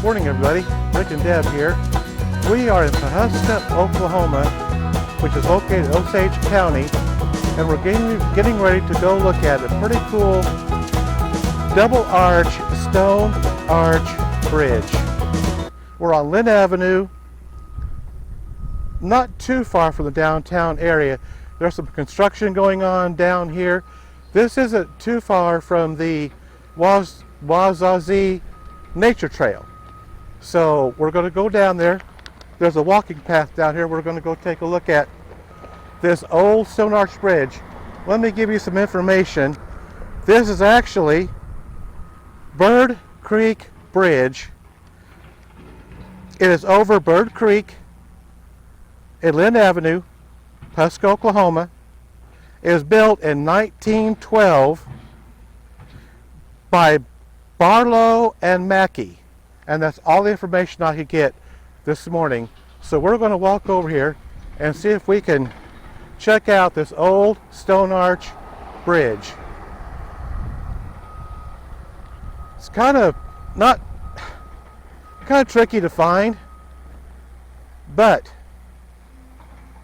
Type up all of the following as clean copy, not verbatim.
Morning everybody, Rick and Deb here. We are in Pawhuska, Oklahoma, which is located in Osage County, and we're getting ready to go look at a pretty cool double arch, stone arch bridge. We're on Lynn Avenue, not too far from the downtown area. There's some construction going on down here. This isn't too far from the Pawhuska Nature Trail. So we're going to go down there. There's a walking path down here. We're going to go take a look at this old stone arch bridge. Let me give you some information. This is actually Bird Creek Bridge. It is over Bird Creek at Lynn Avenue, Pawhuska, Oklahoma. It was built in 1912 by Barlow and Mackey. And that's all the information I could get this morning. So we're going to walk over here and see if we can check out this old stone arch bridge. It's kind of tricky to find, but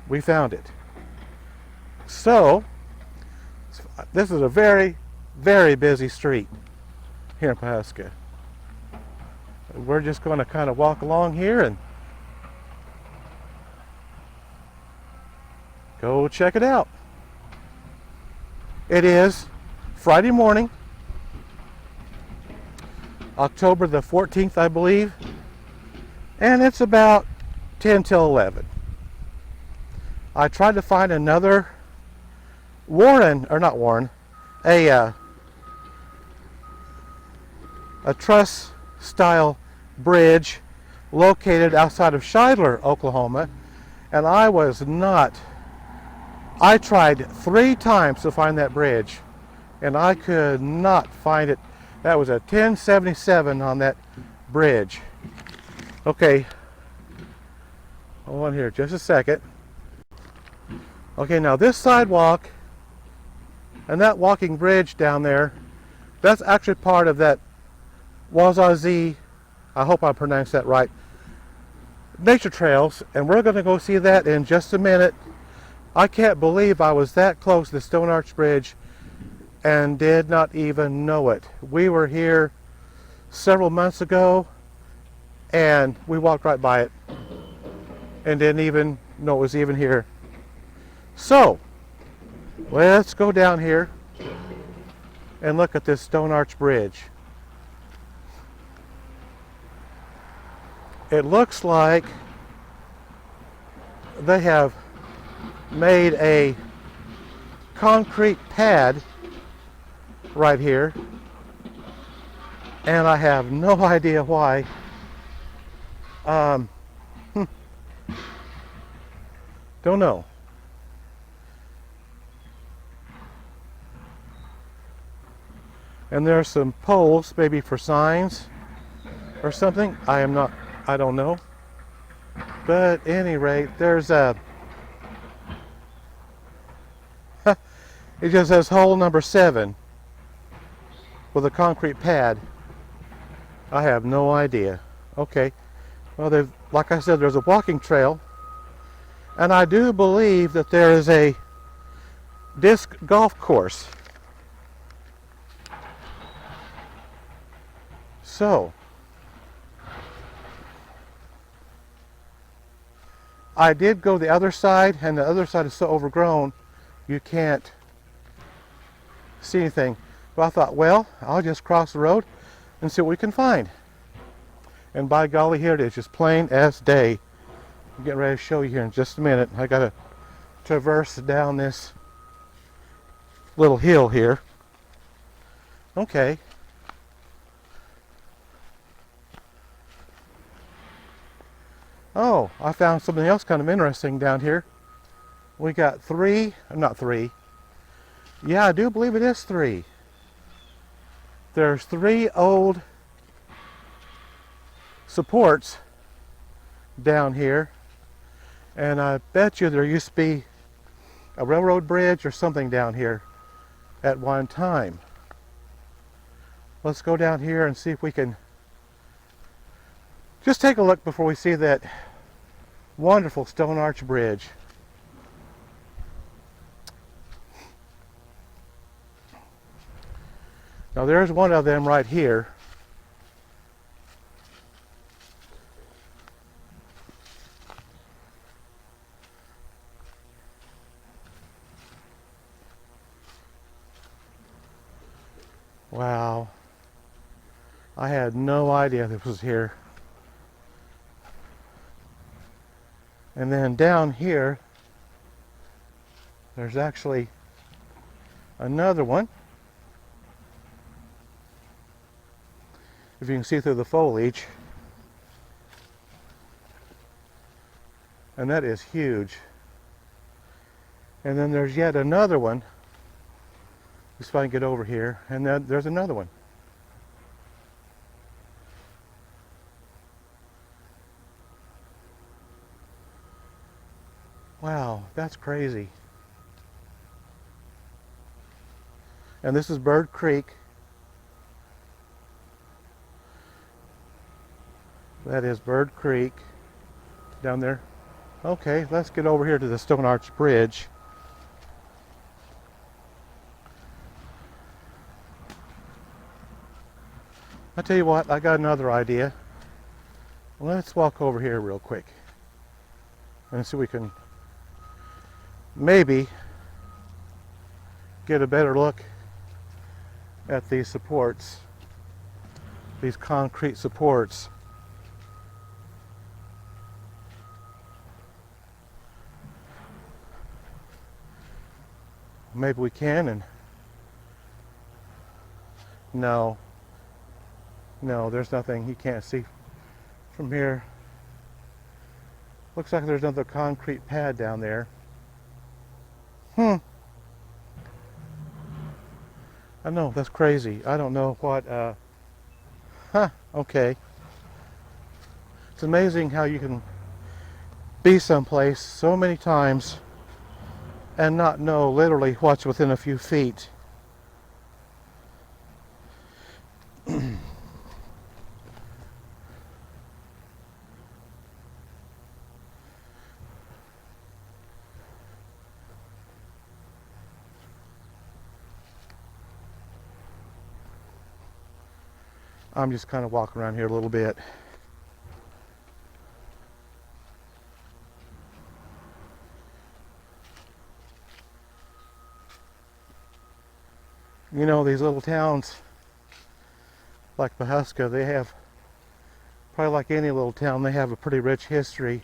we found it. So this is a very, very busy street here in Pawhuska. We're just going to kind of walk along here and go check it out. It is Friday morning, October the 14th, I believe, and it's about 10 till 11. I tried to find another a truss style bridge located outside of Shidler, Oklahoma, and I tried 3 times to find that bridge and I could not find it. That was a 1077 on that bridge. Okay, hold on here just a second. Okay, now this sidewalk and that walking bridge down there, that's actually part of that Pawhuska, I hope I pronounced that right, nature trails, and we're going to go see that in just a minute. I can't believe I was that close to the Stone Arch Bridge and did not even know it. We were here several months ago and we walked right by it and didn't even know it was even here. So let's go down here and look at this Stone Arch Bridge. It looks like they have made a concrete pad right here, and I have no idea why. Don't know. And there's some poles, maybe for signs or something. I don't know. But at any rate, there's it just says hole number 7 with a concrete pad. I have no idea. Okay. Well, like I said, there's a walking trail, and I do believe that there is a disc golf course. So I did go the other side, and the other side is so overgrown you can't see anything. But I thought, well, I'll just cross the road and see what we can find. And by golly, here it is, just plain as day. I'm getting ready to show you here in just a minute. I got to traverse down this little hill here. Okay. Oh, I found something else kind of interesting down here. We got 3, not 3. Yeah, I do believe it is 3. There's 3 old supports down here, and I bet you there used to be a railroad bridge or something down here at one time. Let's go down here and see if we can Just take a look before we see that wonderful stone arch bridge. Now there's one of them right here. Wow. I had no idea this was here. And then down here, there's actually another one. If you can see through the foliage. And that is huge. And then there's yet another one. Just if I can get over here. And then there's another one. Wow, that's crazy. And this is Bird Creek. That is Bird Creek down there. Okay, let's get over here to the Stone Arch Bridge. I'll tell you what, I got another idea. Let's walk over here real quick and see if we can maybe get a better look at these supports, these concrete supports. Maybe we can, and no, there's nothing. You can't see from here. Looks like there's another concrete pad down there. I know, that's crazy. I don't know what, okay. It's amazing how you can be someplace so many times and not know literally what's within a few feet. I'm just kind of walking around here a little bit. You know, these little towns like Pawhuska, they have, probably like any little town, they have a pretty rich history.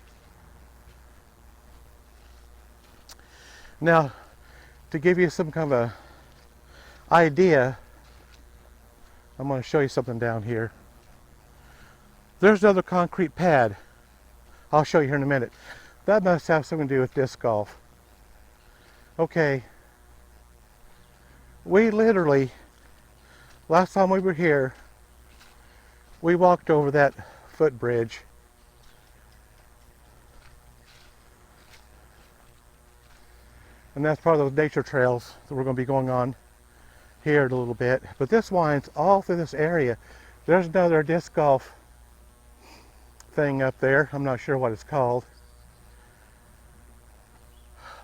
Now, to give you some kind of a idea, I'm going to show you something down here. There's another concrete pad. I'll show you here in a minute. That must have something to do with disc golf. Okay. We literally, last time we were here, we walked over that footbridge. And that's part of those nature trails that we're going to be going on here in a little bit. But this winds all through this area. There's another disc golf thing up there. I'm not sure what it's called.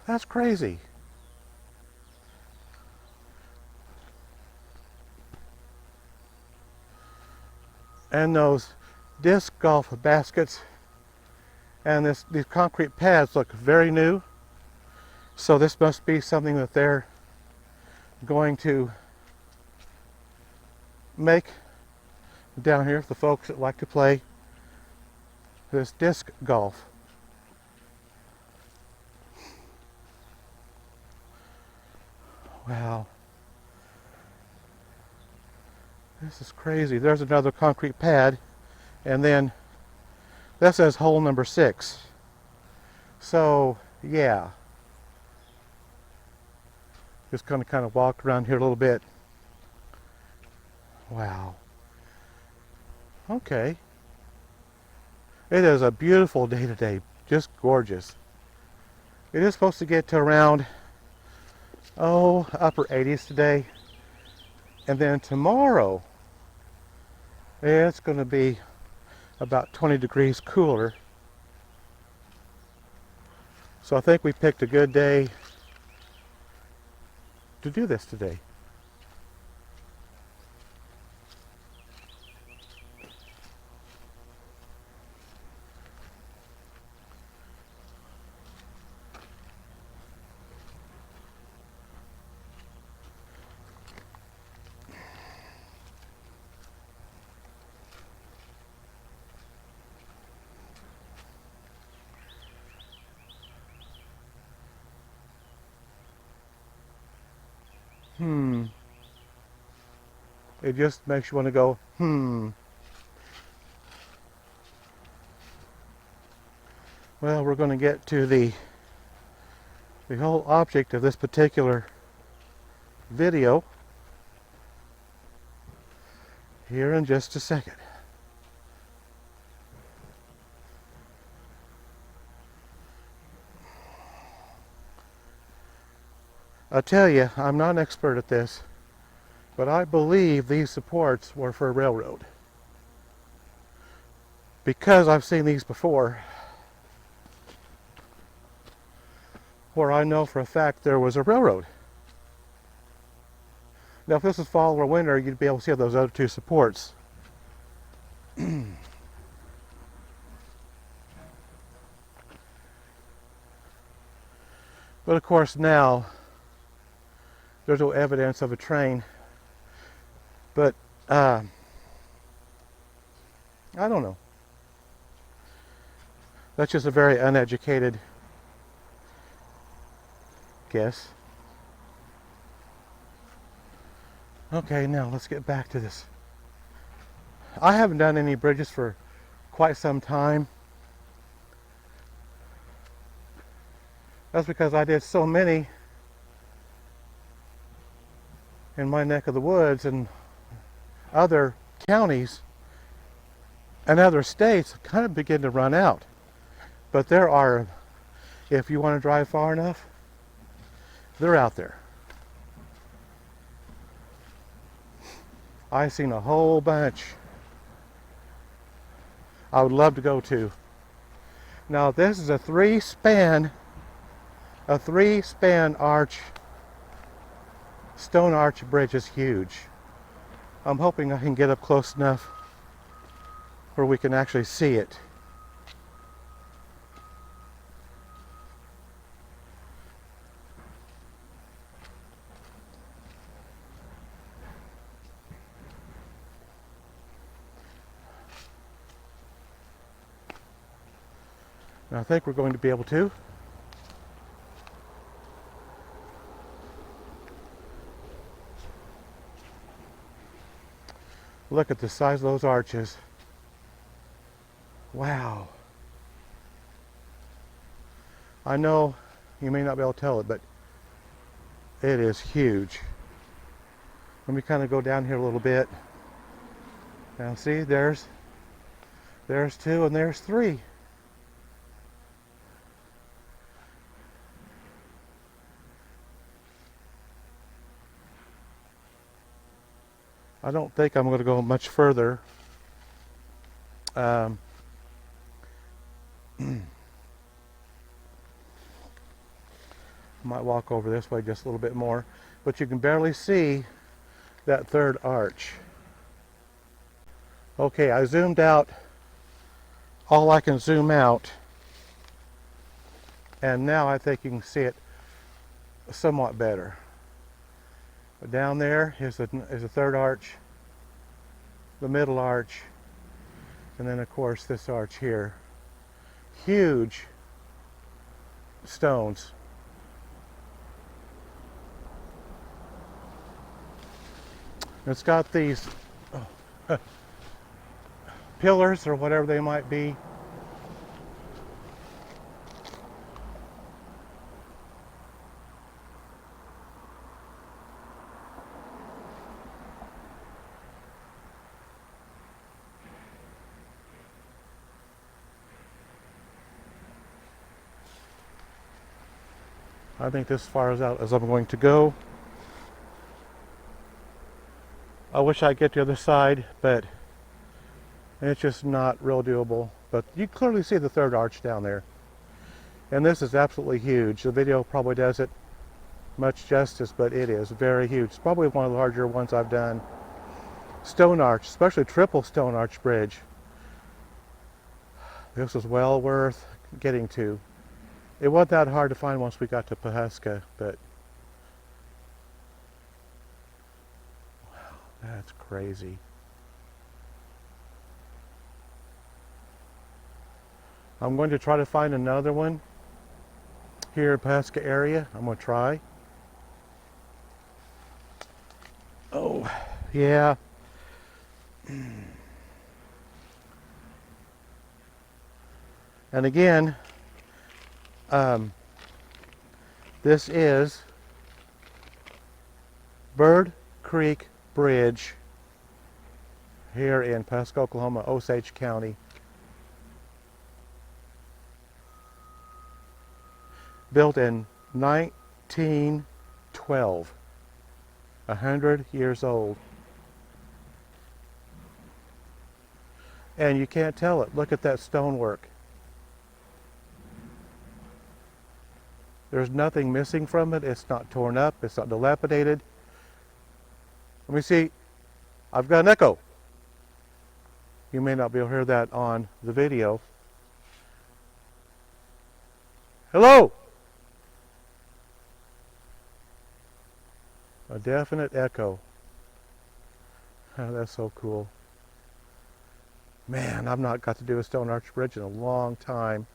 That's crazy. And those disc golf baskets and these concrete pads look very new. So this must be something that they're going to make down here for the folks that like to play this disc golf. Wow. This is crazy. There's another concrete pad, and then that says hole number 6. So, yeah. Just kind of walk around here a little bit. Wow. Okay. It is a beautiful day today. Just gorgeous. It is supposed to get to around, upper 80s today. And then tomorrow, it's going to be about 20 degrees cooler. So I think we picked a good day to do this today. It just makes you want to go, Well, we're going to get to the whole object of this particular video here in just a second. I tell you, I'm not an expert at this, but I believe these supports were for a railroad, because I've seen these before where I know for a fact there was a railroad. Now if this was fall or winter, you'd be able to see those other two supports. But of course now there's no evidence of a train. But I don't know. That's just a very uneducated guess. Okay, now let's get back to this. I haven't done any bridges for quite some time. That's because I did so many in my neck of the woods, and other counties and other states kind of begin to run out. But there are, if you want to drive far enough, they're out there. I've seen a whole bunch I would love to go to. Now this is a three-span arch, stone arch bridge. Is huge. I'm hoping I can get up close enough where we can actually see it. I think we're going to be able to. Look at the size of those arches. Wow. I know you may not be able to tell it, but it is huge. Let me kind of go down here a little bit. Now see, there's two and there's three. I don't think I'm going to go much further. Might walk over this way just a little bit more, but you can barely see that third arch. Okay, I zoomed out all I can zoom out, and now I think you can see it somewhat better. But down there is the third arch, the middle arch, and then of course this arch here. Huge stones. It's got these pillars or whatever they might be. I think this is as far out as I'm going to go. I wish I'd get to the other side, but And it's just not real doable. But you clearly see the third arch down there. And this is absolutely huge. The video probably does it much justice, but it is very huge. It's probably one of the larger ones I've done. Stone arch, especially triple stone arch bridge. This was well worth getting to. It wasn't that hard to find once we got to Pawhuska, but wow, that's crazy. I'm going to try to find another one here in Pawhuska area. I'm going to try. Oh, yeah. And again, this is Bird Creek Bridge here in Pawhuska, Oklahoma, Osage County. Built in 1912, 100 years old. And you can't tell it. Look at that stonework. There's nothing missing from it. It's not torn up. It's not dilapidated. Let me see. I've got an echo. You may not be able to hear that on the video. Hello? A definite echo. Oh, that's so cool. Man, I've not got to do a stone arch bridge in a long time.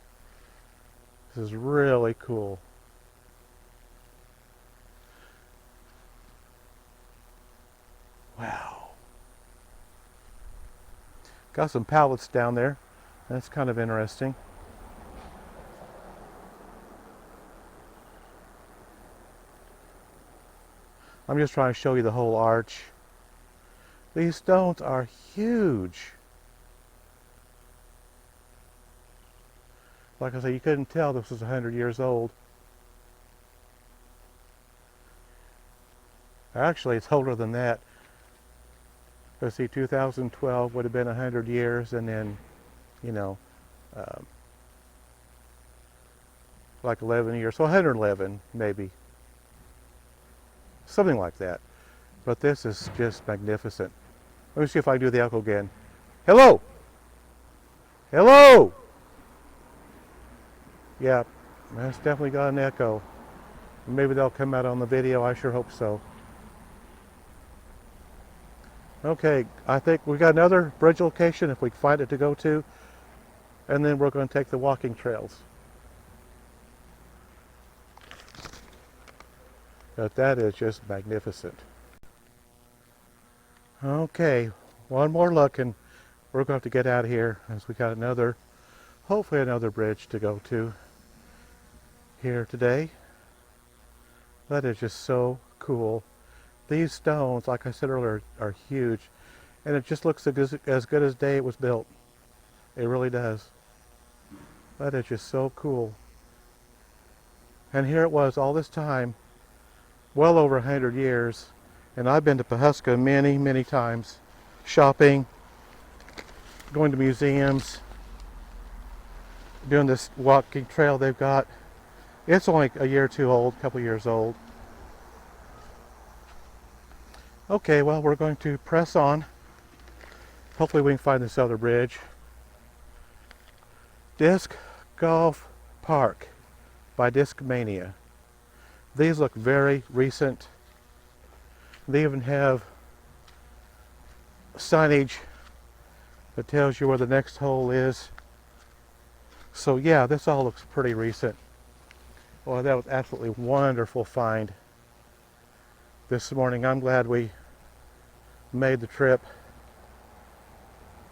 This is really cool. Wow. Got some pallets down there. That's kind of interesting. I'm just trying to show you the whole arch. These stones are huge. Like I said, you couldn't tell this was 100 years old. Actually, it's older than that. Let's see, 2012 would have been 100 years, and then, you know, like 11 years, so 111 maybe. Something like that. But this is just magnificent. Let me see if I can do the echo again. Hello! Hello! Yeah, that's definitely got an echo. Maybe they'll come out on the video. I sure hope so. Okay, I think we got another bridge location if we can find it to go to. And then we're going to take the walking trails. But that is just magnificent. Okay, one more look and we're going to have to get out of here as we got another, hopefully another bridge to go to here today. That is just so cool. These stones, like I said earlier, are huge. And it just looks as good as the day it was built. It really does. That is just so cool. And here it was all this time, well over 100 years. And I've been to Pawhuska many, many times. Shopping, going to museums, doing this walking trail they've got. It's only a year or two old, a couple years old. Okay, well, we're going to press on. Hopefully we can find this other bridge. Disc Golf Park by Discmania. These look very recent. They even have signage that tells you where the next hole is. So yeah, this all looks pretty recent. Well, that was absolutely wonderful find this morning. I'm glad we made the trip.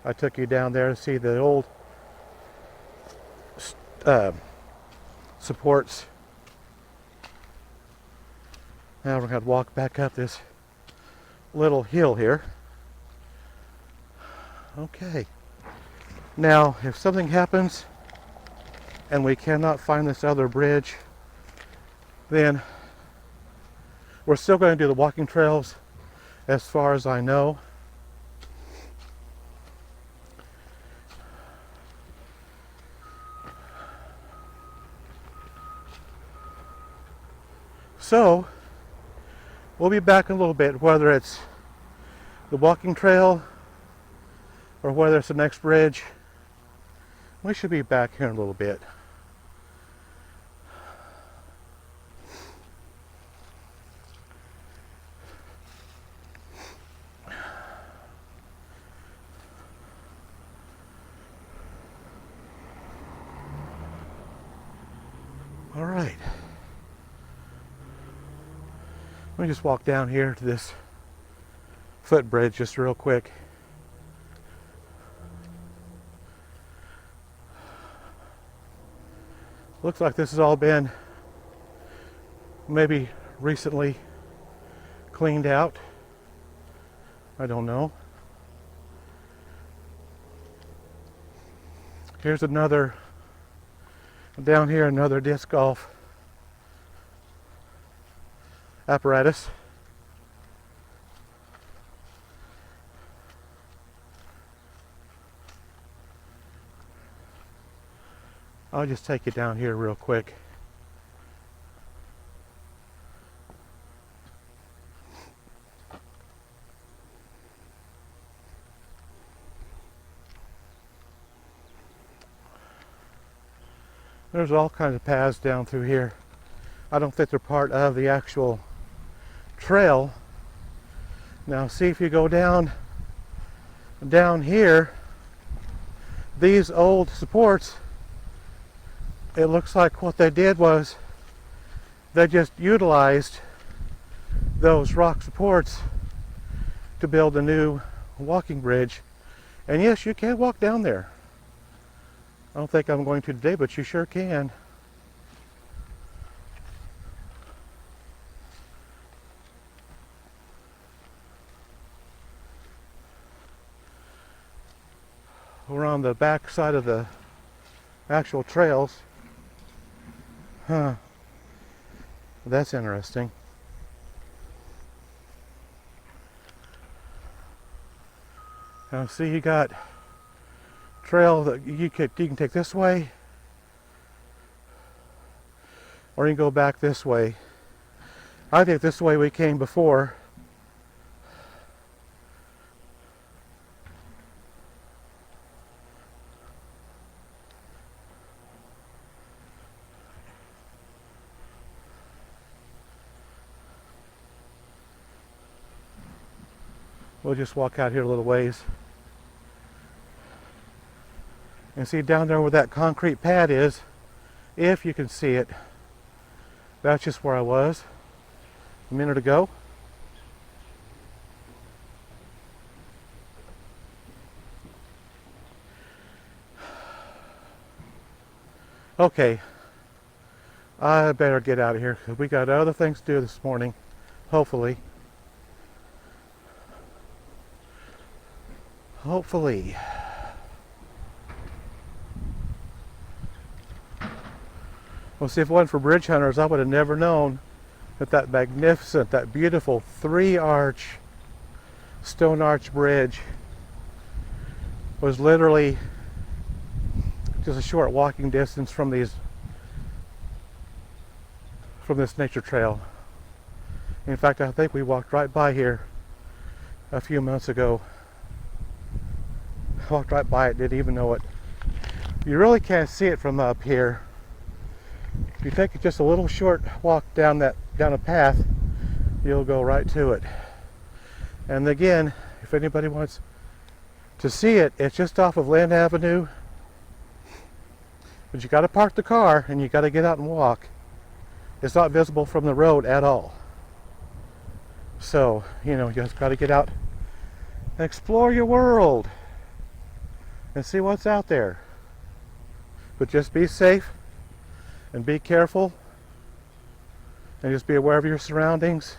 I took you down there to see the old supports. Now we're going to walk back up this little hill here. Okay. Now, if something happens and we cannot find this other bridge, then we're still going to do the walking trails as far as I know. So we'll be back in a little bit, whether it's the walking trail or whether it's the next bridge. We should be back here in a little bit. All right. Let me just walk down here to this footbridge just real quick. Looks like this has all been maybe recently cleaned out. I don't know. Here's another, down here, another disc golf apparatus. I'll just take you down here real quick. There's all kinds of paths down through here. I don't think they're part of the actual trail. Now see, if you go down here, these old supports, it looks like what they did was they just utilized those rock supports to build a new walking bridge. And yes, you can walk down there. I don't think I'm going to today, but you sure can. We're on the back side of the actual trails. Huh. That's interesting. Now see, you got trail that you can take this way, or you can go back this way. I think this way we came before. We'll just walk out here a little ways. And see down there where that concrete pad is, if you can see it, that's just where I was a minute ago. Okay, I better get out of here because we got other things to do this morning, hopefully. Hopefully. Well, see, if it wasn't for bridge hunters, I would have never known that that magnificent, that beautiful 3-arch, stone arch bridge was literally just a short walking distance from this nature trail. In fact, I think we walked right by here a few months ago. Walked right by it, didn't even know it. You really can't see it from up here. If you take just a little short walk down a path, you'll go right to it. And again, if anybody wants to see it, it's just off of Lynn Avenue. But you got to park the car and you got to get out and walk. It's not visible from the road at all. So, you just got to get out and explore your world and see what's out there. But just be safe and be careful and just be aware of your surroundings.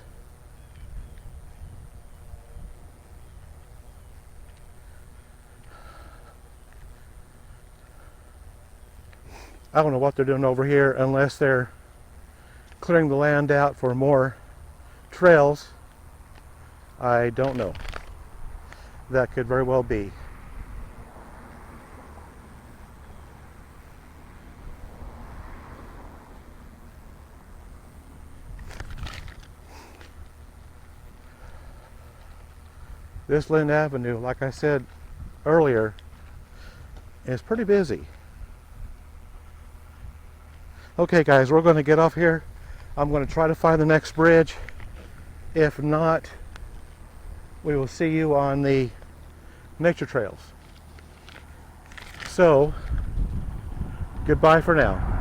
I don't know what they're doing over here unless they're clearing the land out for more trails. I don't know. That could very well be. This Lynn Avenue, like I said earlier, is pretty busy. Okay guys, we're going to get off here. I'm going to try to find the next bridge. If not, we will see you on the nature trails. So, goodbye for now.